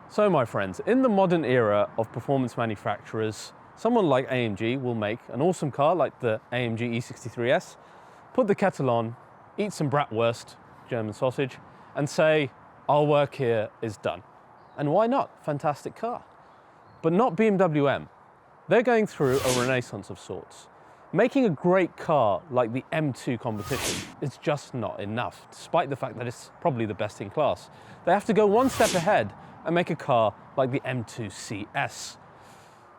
So my friends, in the modern era of performance manufacturers, someone like AMG will make an awesome car like the AMG E63S, put the kettle on, eat some bratwurst, German sausage, and say, our work here is done. And why not? Fantastic car. But not BMW M. They're going through a renaissance of sorts. Making a great car like the M2 competition is just not enough, despite the fact that it's probably the best in class. They have to go one step ahead and make a car like the M2 CS.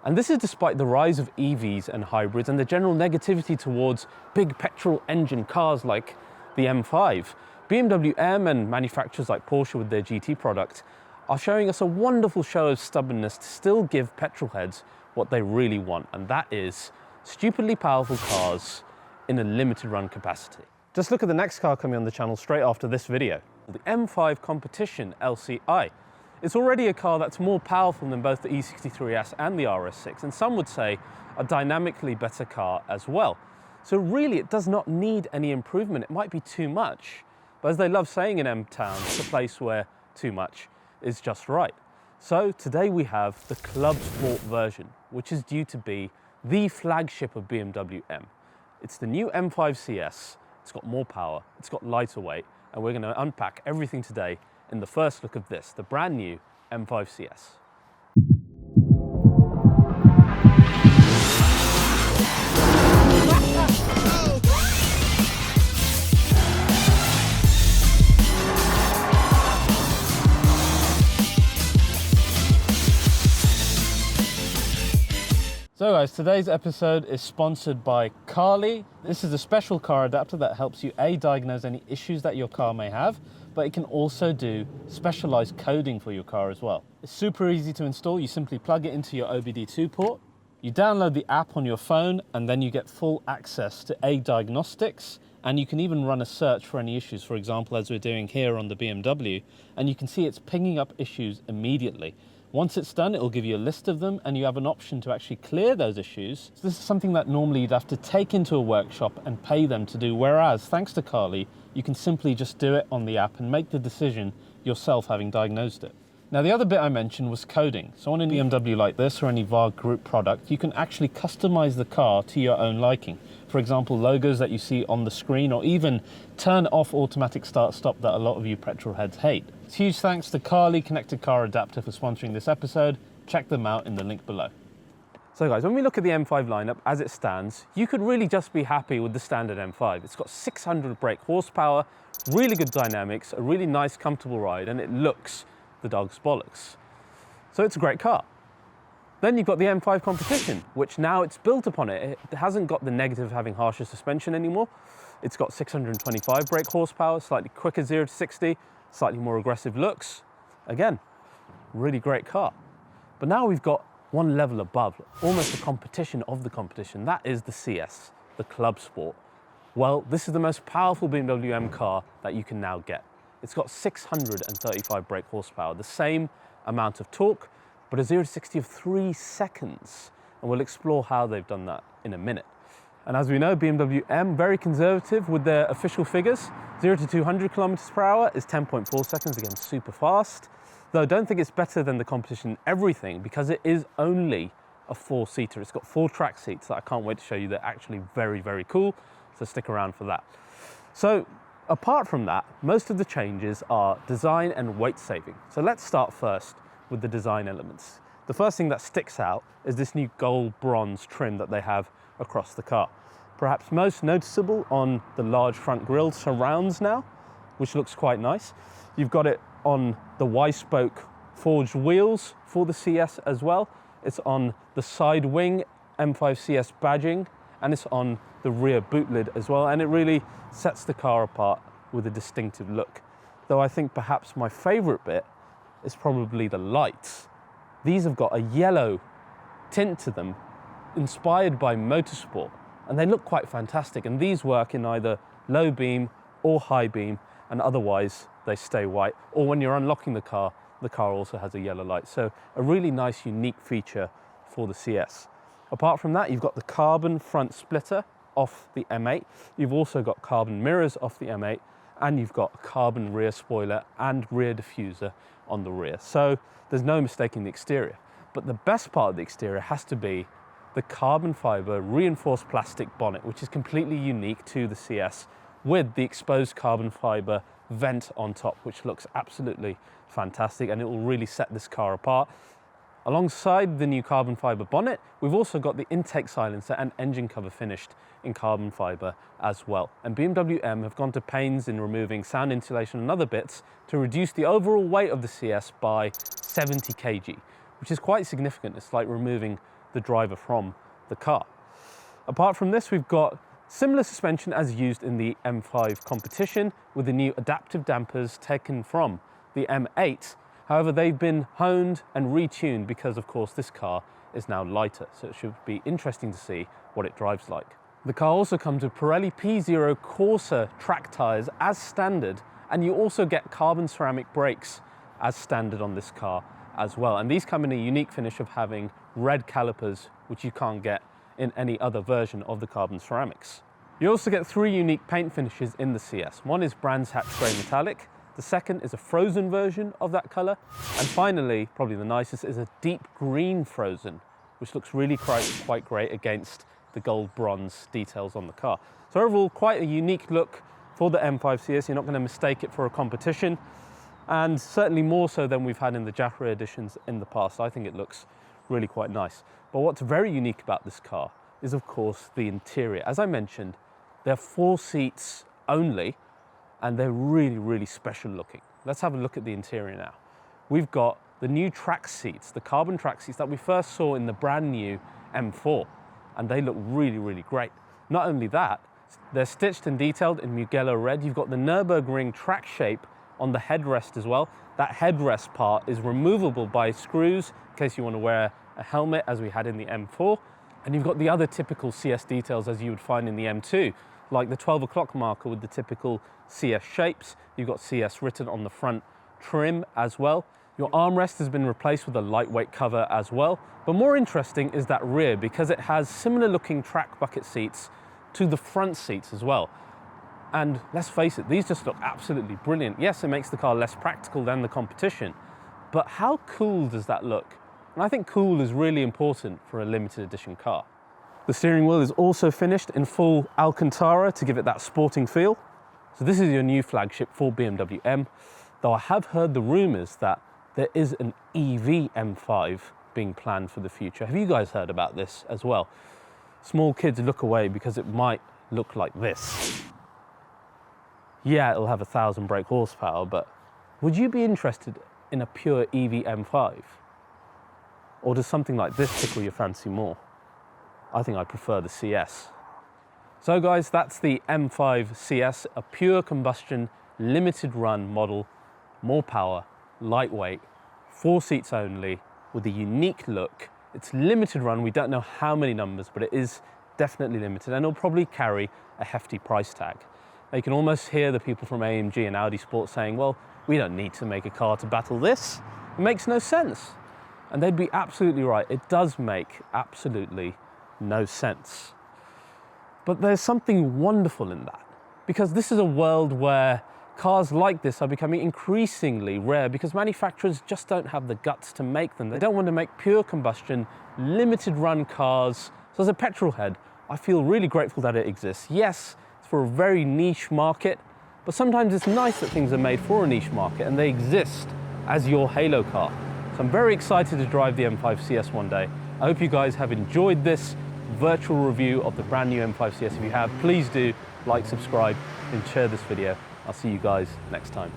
And this is despite the rise of EVs and hybrids and the general negativity towards big petrol engine cars like the M5. BMW M and manufacturers like Porsche with their GT product are showing us a wonderful show of stubbornness to still give petrolheads what they really want, and that is stupidly powerful cars in a limited run capacity. Just look at the next car coming on the channel straight after this video, the M5 Competition LCI. It's already a car that's more powerful than both the E63S and the RS6, and some would say a dynamically better car as well. So really it does not need any improvement. It might be too much, but as they love saying in M-Town, it's a place where too much is just right. So today we have the Club Sport version, which is due to be the flagship of BMW M. It's the new M5 CS. It's got more power, it's got lighter weight, and we're going to unpack everything today in the first look of this, the brand new M5 CS. So guys, today's episode is sponsored by Carly. This is a special car adapter that helps you diagnose any issues that your car may have, but it can also do specialized coding for your car as well. It's super easy to install. You simply plug it into your OBD2 port, you download the app on your phone, and then you get full access to diagnostics, and you can even run a search for any issues, for example, as we're doing here on the BMW, and you can see it's pinging up issues immediately. Once it's done, it will give you a list of them, and you have an option to actually clear those issues. So this is something that normally you'd have to take into a workshop and pay them to do, whereas thanks to Carly, you can simply just do it on the app and make the decision yourself, having diagnosed it. Now the other bit I mentioned was coding. So on a BMW like this or any VAR group product, you can actually customize the car to your own liking. For example, logos that you see on the screen, or even turn off automatic start-stop that a lot of you petrolheads hate. It's huge thanks to Carly Connected Car Adapter for sponsoring this episode. Check them out in the link below. So guys, when we look at the M5 lineup as it stands, you could really just be happy with the standard M5. It's got 600 brake horsepower, really good dynamics, a really nice comfortable ride, and it looks the dog's bollocks. So it's a great car. Then you've got the M5 Competition, which now it's built upon it. It hasn't got the negative of having harsher suspension anymore. It's got 625 brake horsepower, slightly quicker 0 to 60, slightly more aggressive looks. Again, really great car. But now we've got one level above, almost a competition of the competition. That is the CS, the Club Sport. Well, this is the most powerful BMW M car that you can now get. It's got 635 brake horsepower, the same amount of torque, but a 0 to 60 of 3 seconds. And we'll explore how they've done that in a minute. And as we know, BMW M, very conservative with their official figures. 0 to 200 kilometers per hour is 10.4 seconds, again, super fast. Though I don't think it's better than the competition in everything, because it is only a 4-seater. It's got 4 track seats that I can't wait to show you. They're actually very, very cool. So stick around for that. So apart from that, most of the changes are design and weight saving. So let's start first with the design elements. The first thing that sticks out is this new gold bronze trim that they have across the car. Perhaps most noticeable on the large front grille surrounds now, which looks quite nice. You've got it on the Y-spoke forged wheels for the CS as well. It's on the side wing M5 CS badging, and it's on the rear boot lid as well, and it really sets the car apart with a distinctive look. Though I think perhaps my favorite bit is probably the lights. These have got a yellow tint to them, inspired by motorsport, and they look quite fantastic, and these work in either low beam or high beam, and otherwise they stay white, or when you're unlocking the car also has a yellow light. So a really nice unique feature for the CS. Apart from that, you've got the carbon front splitter off the M8. You've also got carbon mirrors off the M8, and you've got a carbon rear spoiler and rear diffuser on the rear. So there's no mistaking the exterior. But the best part of the exterior has to be the carbon fiber reinforced plastic bonnet, which is completely unique to the CS, with the exposed carbon fiber vent on top, which looks absolutely fantastic, and it will really set this car apart. Alongside the new carbon fiber bonnet, we've also got the intake silencer and engine cover finished in carbon fiber as well. And BMW M have gone to pains in removing sound insulation and other bits to reduce the overall weight of the CS by 70 kg, which is quite significant. It's like removing the driver from the car. Apart from this, we've got similar suspension as used in the M5 competition, with the new adaptive dampers taken from the M8. However, they've been honed and retuned because, of course, this car is now lighter, so it should be interesting to see what it drives like. The car also comes with Pirelli P0 Corsa track tyres as standard, and you also get carbon ceramic brakes as standard on this car as well. And these come in a unique finish of having red calipers, which you can't get in any other version of the carbon ceramics. You also get 3 unique paint finishes in the CS. One is Brands Hatch Grey Metallic, the second is a frozen version of that colour, and finally, probably the nicest, is a deep green frozen, which looks really quite great against the gold bronze details on the car. So overall, quite a unique look for the M5 CS. You're not going to mistake it for a competition, and certainly more so than we've had in the Jafre editions in the past. I think it looks really quite nice. But what's very unique about this car is, of course, the interior. As I mentioned, they're 4 seats only, and they're really, really special looking. Let's have a look at the interior now. We've got the new track seats, the carbon track seats that we first saw in the brand new M4, and they look really, really great. Not only that, they're stitched and detailed in Mugello red. You've got the Nürburgring track shape on the headrest as well. That headrest part is removable by screws in case you want to wear a helmet, as we had in the M4. And you've got the other typical CS details as you would find in the M2, like the 12 o'clock marker with the typical CS shapes. You've got CS written on the front trim as well. Your armrest has been replaced with a lightweight cover as well. But more interesting is that rear, because it has similar looking track bucket seats to the front seats as well. And let's face it, these just look absolutely brilliant. Yes, it makes the car less practical than the competition, but how cool does that look? And I think cool is really important for a limited edition car. The steering wheel is also finished in full Alcantara to give it that sporting feel. So this is your new flagship for BMW M, though I have heard the rumors that there is an EV M5 being planned for the future. Have you guys heard about this as well? Small kids look away because it might look like this. Yeah, it'll have 1,000 brake horsepower, but would you be interested in a pure EV M5? Or does something like this tickle your fancy more? I think I prefer the CS. So guys, that's the M5 CS, a pure combustion, limited run model, more power, lightweight, 4 seats only, with a unique look. It's limited run, we don't know how many numbers, but it is definitely limited, and it'll probably carry a hefty price tag. Now, you can almost hear the people from AMG and Audi Sport saying, well, we don't need to make a car to battle this. It makes no sense. And they'd be absolutely right. It does make absolutely no sense. But there's something wonderful in that, because this is a world where cars like this are becoming increasingly rare because manufacturers just don't have the guts to make them. They don't want to make pure combustion, limited run cars. So as a petrol head, I feel really grateful that it exists. Yes, it's for a very niche market, but sometimes it's nice that things are made for a niche market and they exist as your halo car. So I'm very excited to drive the M5 CS one day. I hope you guys have enjoyed this virtual review of the brand new M5 CS. If you have, please do like, subscribe, and share this video. I'll see you guys next time.